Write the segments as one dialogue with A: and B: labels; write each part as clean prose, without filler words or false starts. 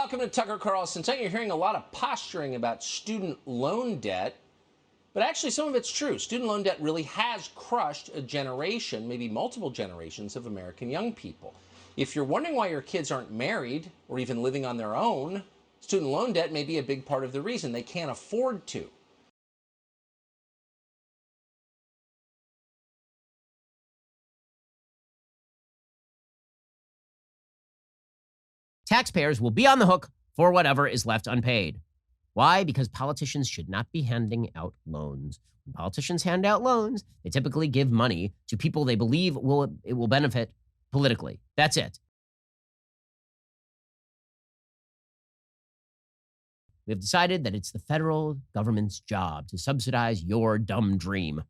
A: welcome to Tucker Carlson. Tonight you're hearing a lot of posturing about student loan debt, but actually some of it's true. Student loan debt really has crushed a generation, maybe multiple generations of American young people. If you're wondering why your kids aren't married or even living on their own, student loan debt may be a big part of the reason. They can't afford to.
B: Taxpayers will be on the hook for whatever is left unpaid. Why? Because politicians should not be handing out loans. When politicians hand out loans, they typically give money to people they believe it will benefit politically. That's it. We have decided that it's the federal government's job to subsidize your dumb dream.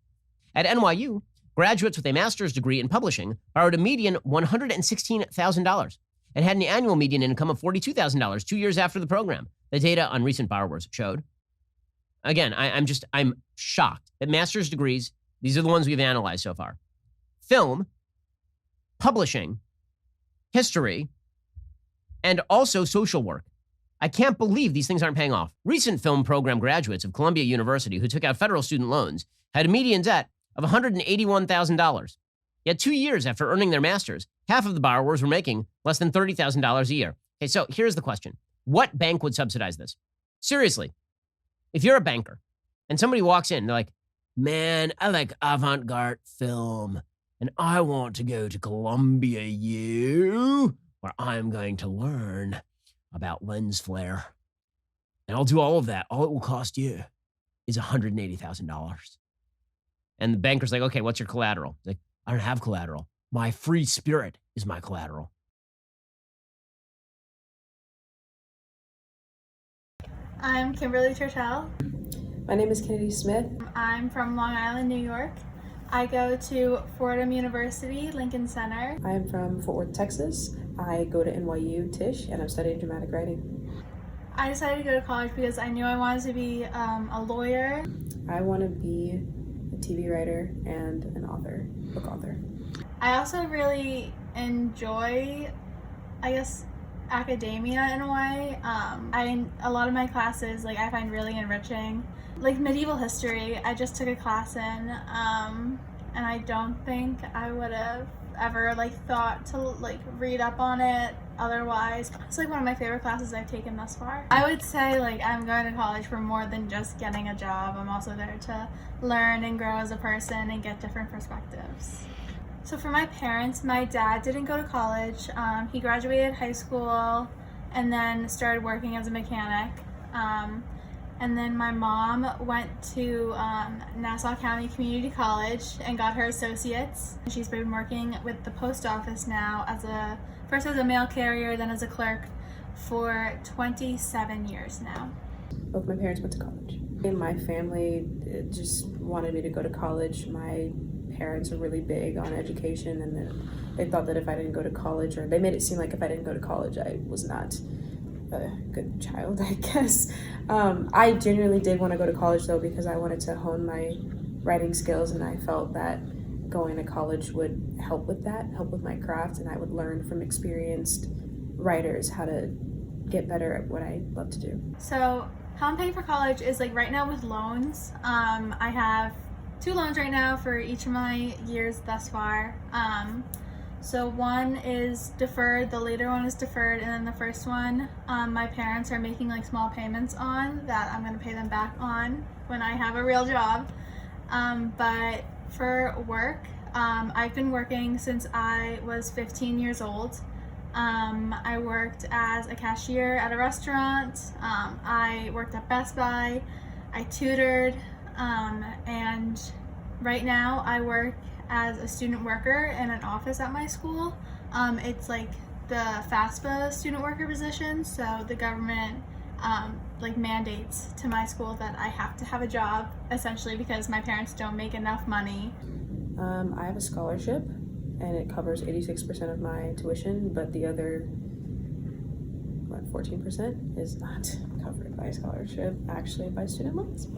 B: At NYU, graduates with a master's degree in publishing borrowed a median $116,000 and had an annual median income of $42,000 2 years after the program. The data on recent borrowers showed. Again, I'm shocked that master's degrees, these are the ones we've analyzed so far. Film, publishing, history, and also social work. I can't believe these things aren't paying off. Recent film program graduates of Columbia University who took out federal student loans had a median debt of $181,000. Yet 2 years after earning their master's, half of the borrowers were making less than $30,000 a year. Okay, so here's the question. What bank would subsidize this? Seriously, if you're a banker and somebody walks in, they're like, man, I like avant-garde film, and I want to go to Columbia U, where I'm going to learn about lens flare. And I'll do all of that. All it will cost you is $180,000. And the banker's like, okay, what's your collateral? He's like, I don't have collateral. My free spirit is my collateral.
C: I'm Kimberly Churchill.
D: My name is Kennedy Smith.
C: I'm from Long Island, New York. I go to Fordham University, Lincoln Center.
D: I am from Fort Worth, Texas. I go to NYU Tisch, and I'm studying dramatic writing.
C: I decided to go to college because I knew I wanted to be a lawyer.
D: I want to be a TV writer and an author, book author.
C: I also really enjoy, academia in a way. A lot of my classes, I find really enriching. Like medieval history, I just took a class in, and I don't think I would have ever thought to read up on it otherwise. It's one of my favorite classes I've taken thus far. I would say I'm going to college for more than just getting a job. I'm also there to learn and grow as a person and get different perspectives. So for my parents, my dad didn't go to college. He graduated high school and then started working as a mechanic. And then my mom went to Nassau County Community College and got her associates. She's been working with the post office now first as a mail carrier, then as a clerk for 27 years now.
D: Both my parents went to college. And my family just wanted me to go to college. My parents are really big on education, and they thought that if I didn't go to college, or they made it seem like if I didn't go to college, I was not a good child, I guess. I genuinely did want to go to college though, because I wanted to hone my writing skills, and I felt that going to college would help with my craft, and I would learn from experienced writers how to get better at what I love to do.
C: So how I'm paying for college is right now with loans. I have 2 loans right now for each of my years thus far. So one is deferred, the later one is deferred, and then the first one, my parents are making small payments on that I'm going to pay them back on when I have a real job. But for work, I've been working since I was 15 years old. I worked as a cashier at a restaurant. I worked at Best Buy. I tutored, and right now I work as a student worker in an office at my school. It's the FAFSA student worker position, so the government mandates to my school that I have to have a job, essentially because my parents don't make enough money.
D: I have a scholarship, and it covers 86% of my tuition, but the other 14% is not covered by scholarship, actually by student loans.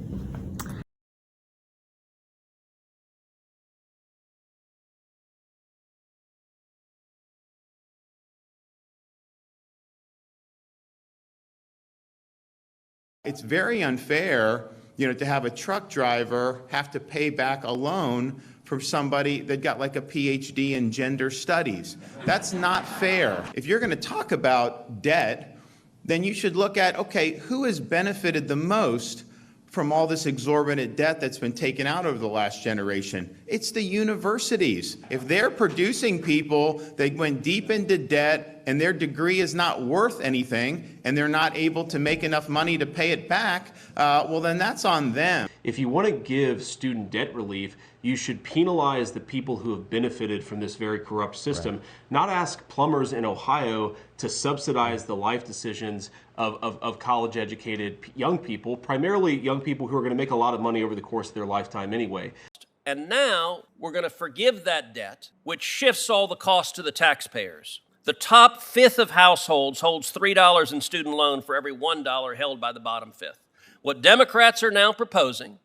E: It's very unfair, to have a truck driver have to pay back a loan from somebody that got like a PhD in gender studies. That's not fair. If you're going to talk about debt, then you should look at, okay, who has benefited the most from all this exorbitant debt that's been taken out over the last generation? It's the universities. If they're producing people that went deep into debt and their degree is not worth anything and they're not able to make enough money to pay it back, well, then that's on them.
F: If you want to give student debt relief, you should penalize the people who have benefited from this very corrupt system, not ask plumbers in Ohio to subsidize the life decisions of college-educated young people, primarily young people who are going to make a lot of money over the course of their lifetime anyway.
G: And now we're going to forgive that debt, which shifts all the cost to the taxpayers. The top fifth of households holds $3 in student loan for every $1 held by the bottom fifth. What Democrats are now proposing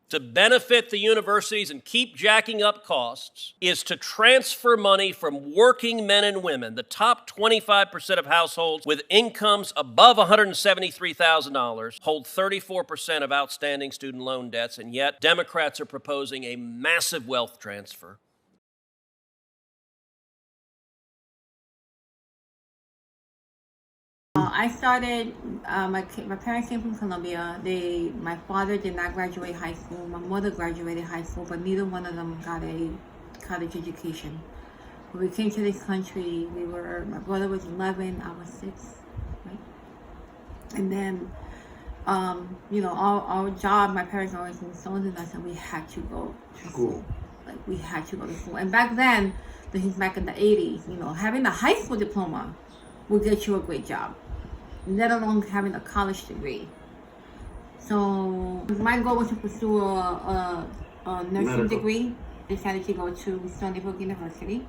G: to benefit the universities and keep jacking up costs is to transfer money from working men and women, the top 25% of households with incomes above $173,000 hold 34% of outstanding student loan debts, and yet Democrats are proposing a massive wealth transfer.
H: I started, my parents came from Colombia. My father did not graduate high school. My mother graduated high school, but neither one of them got a college education. When we came to this country, my brother was 11, I was 6, right? And then, our job, my parents always installed in us, and we had to go to school. Like, we had to go to school. And back then, this is back in the 80s, having a high school diploma will get you a great job, let alone having a college degree. So my goal was to pursue a nursing degree. I decided to go to Stony Brook University,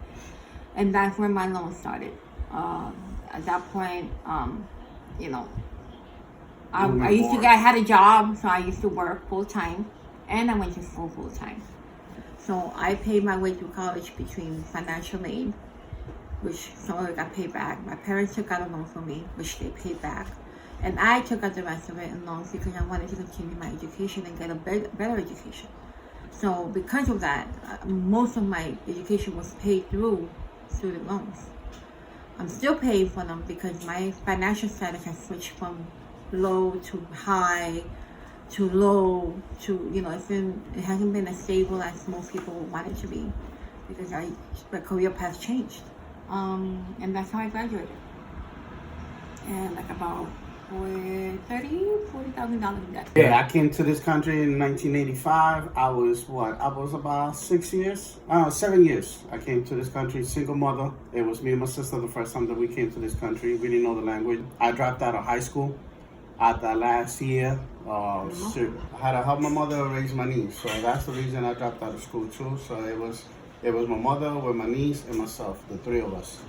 H: and that's where my loan started. At that point, I had a job, so I used to work full time, and I went to school full time. So I paid my way through college between financial aid, which some of it got paid back. My parents took out a loan for me, which they paid back. And I took out the rest of it in loans because I wanted to continue my education and get a better education. So because of that, most of my education was paid through student loans. I'm still paying for them because my financial status has switched from low to high to low to, it hasn't been as stable as most people want it to be because my career path changed. And that's how I graduated. And like about $40,000 in debt.
I: Yeah, I came to this country in 1985. I was about 7 years. I came to this country, single mother. It was me and my sister the first time that we came to this country. We didn't know the language. I dropped out of high school at the last year. I had to help my mother raise my niece. So that's the reason I dropped out of school too. So it was my mother with my niece and myself, the three of us.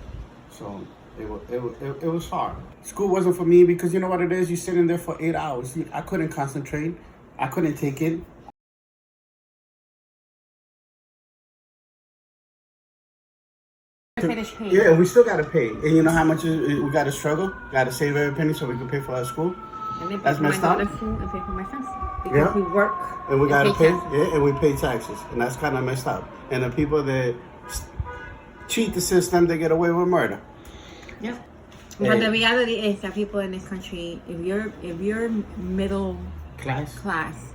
I: So it was hard. School wasn't for me because you know what it is? You're sitting there for 8 hours. I couldn't concentrate. I couldn't take it. Yeah, we still got to pay. And you know how much we got to struggle? Got to save every penny so we can pay for our school? That's messed up.
H: And pay for my friends. Because we work.
I: And we got to pay. Yeah, and we pay taxes. And that's kind of messed up. And the people that cheat the system, they get away with murder.
H: Yep. But the reality is that people in this country, if you're middle class,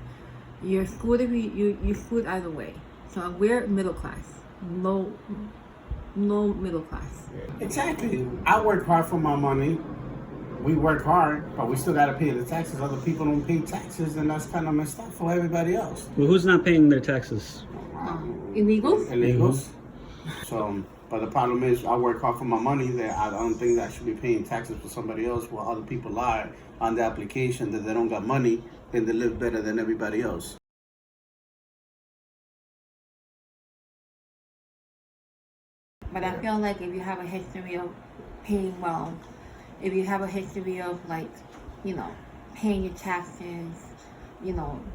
H: you're screwed either way. So we're middle class, no middle class.
I: Exactly. I work hard for my money. We work hard, but we still got to pay the taxes. Other people don't pay taxes, and that's kind of messed up for everybody else.
J: Well, who's not paying their taxes?
H: Illegals.
I: Illegals. So. But the problem is, I work hard for my money. That I don't think that I should be paying taxes for somebody else, while other people lie on the application that they don't got money and they live better than everybody else.
H: But I feel like if you have a history of paying well, if you have a history of paying your taxes,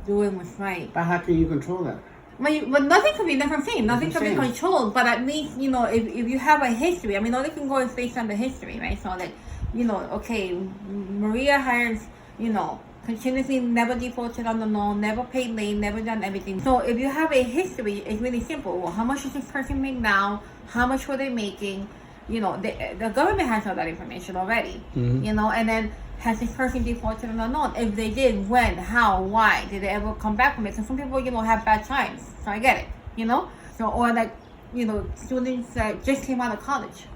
H: doing what's right.
I: But how can you control that?
H: But nothing can be, that's what I'm saying. Nothing can be controlled. But at least, if you have a history, all they can go is based on the history, right? So okay, Maria hires, continuously never defaulted on the loan, never paid late, never done everything. So if you have a history, it's really simple. Well, how much does this person make now? How much were they making? You know, the government has all that information already. You know, and then has this person defaulted on the loan? If they did, when, how, why? Did they ever come back from it? So some people, you know, have bad times. So I get it, you know? So, or like, you know, students that just came out of college.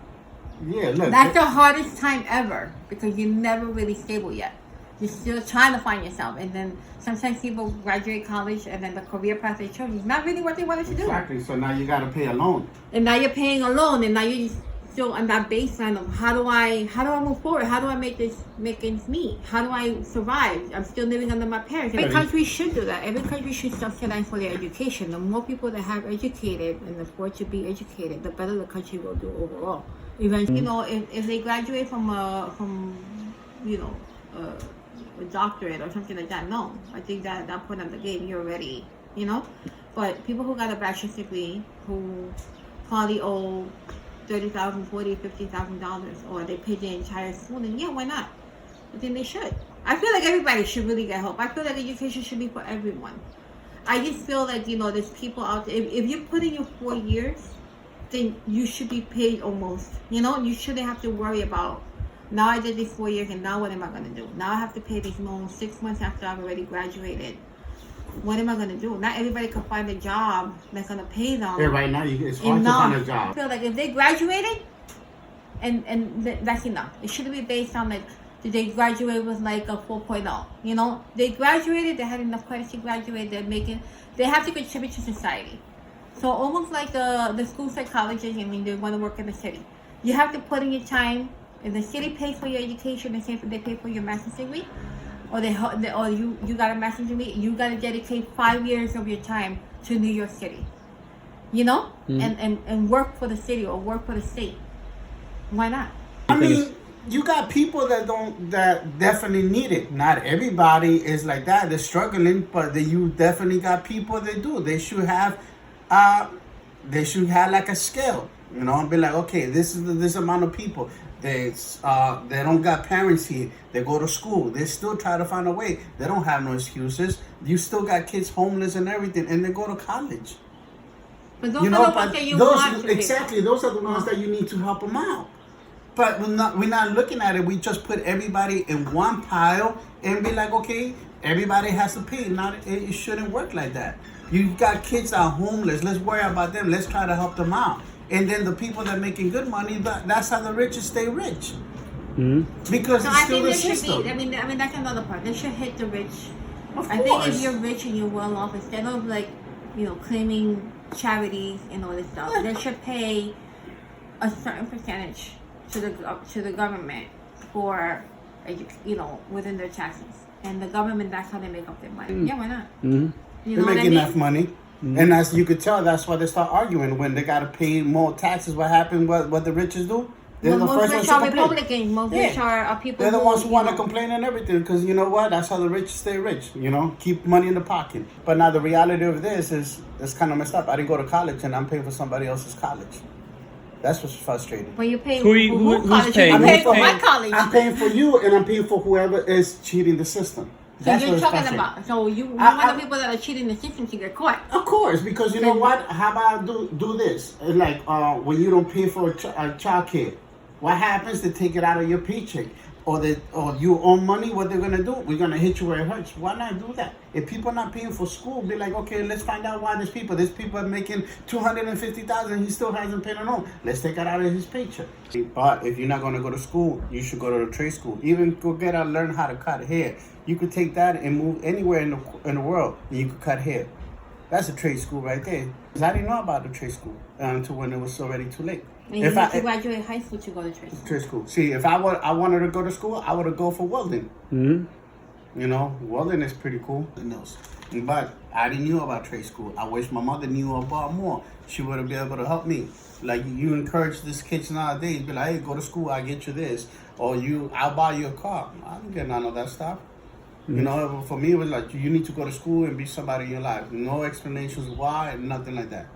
I: Yeah, look.
H: That's the hardest time ever because you're never really stable yet. You're still trying to find yourself. And then sometimes people graduate college and then the career path they chose is not really what they wanted to do.
I: Exactly. So now you got to pay a loan.
H: And now you're paying a loan and now you're still on that baseline of how do I move forward? How do I make ends meet? How do I survive? I'm still living under my parents. Every country should do that. Every country should subsidize for their education. The more people that have educated and afford to be educated, the better the country will do overall. Eventually, you know, if they graduate from you know, a doctorate or something like that, no. I think that at that point of the game, you're ready, you know? But people who got a bachelor's degree, who probably owe $30,000, $40,000, $50,000, or they paid their entire schooling, yeah, why not? I think they should. I feel like everybody should really get help. I feel like education should be for everyone. I just feel like, you know, there's people out there, if you put in your 4 years, then you should be paid almost, you know? You shouldn't have to worry about, now I did these 4 years and now what am I going to do? Now I have to pay these loans 6 months after I've already graduated. What am I going to do? Not everybody can find a job that's going to pay them.
I: Yeah, right now it's hard to find a job.
H: I feel like if they graduated, that's enough. It shouldn't be based on like, did they graduate with like a 4.0? You know, they graduated, they had enough credits to graduate, they have to contribute to society. So almost like the school psychologists, I mean, they want to work in the city. You have to put in your time. If the city pays for your education, the same if they pay for your master's degree, or you got a master's degree, you got to dedicate 5 years of your time to New York City. You know, and work for the city or work for the state. Why not?
I: I mean, you got people that definitely need it. Not everybody is like that. They're struggling, but you definitely got people that do. They should have like a scale, you know, and be like, okay, this is this amount of people. They don't got parents here. They go to school. They still try to find a way. They don't have no excuses. You still got kids homeless and everything, and they go to college.
H: But those are the ones that you want to
I: exactly. Those are the ones that you need to help them out. But we're not looking at it. We just put everybody in one pile and be like, okay, everybody has to pay. It shouldn't work like that. You got kids that are homeless. Let's worry about them. Let's try to help them out. And then the people that are making good money, that's how the rich stay rich. Because it's still the system.
H: I mean, that's another part. They should hit the rich.
I: Of
H: I
I: course.
H: think if you're rich and you're well off, instead of like, you know, claiming charities and all this stuff, they should pay a certain percentage to the government for, you know, within their taxes. And the government, that's how they make up their money. Yeah, why not? You
I: They
H: know
I: make
H: what I mean?
I: enough money. And as you could tell, that's why they start arguing when they got to pay more taxes. What happened? What the riches do? They're the
H: most
I: first
H: rich
I: ones to
H: are
I: complain.
H: Republicans. Most rich are people.
I: They're the ones who want to
H: you know,
I: complain and everything because you know what? That's how the rich stay rich. You know, keep money in the pocket. But now the reality of this is it's kind of messed up. I didn't go to college and I'm paying for somebody else's college. That's what's frustrating.
H: But you pay
J: Who's
H: college?
J: paying?
H: You pay for
J: Who's
H: my
J: paying?
H: college.
I: I'm paying for you and I'm paying for whoever is cheating the system.
H: So
I: That's
H: you're
I: what it's
H: talking
I: frustrating.
H: about. So you want the people that are cheating the system to get caught.
I: Of course, because you know what? How about do this? It's like when you don't pay for child care, what happens? They take it out of your paycheck, or you own money. What they're gonna do? We're gonna hit you where it hurts. Why not do that? If people are not paying for school, be like, okay, let's find out why these people are making $250,000. He still hasn't paid a loan. Let's take it out of his paycheck. But if you're not gonna go to school, you should go to the trade school. Even go learn how to cut hair. You could take that and move anywhere in the world, and you could cut hair. That's a trade school right there. 'Cause I didn't know about the trade school until when it was already too late.
H: And you need to graduate high school to go to trade school.
I: Trade school. See, if I wanted to go to school, I would have go for welding. You know, welding is pretty cool. But I didn't know about trade school. I wish my mother knew about more. She would have been able to help me. Like you encourage these kids nowadays, be like, hey, go to school, I'll get you this. Or I'll buy you a car. I don't get none of that stuff. You know, for me, it was like, you need to go to school and be somebody in your life. No explanations why, nothing like that.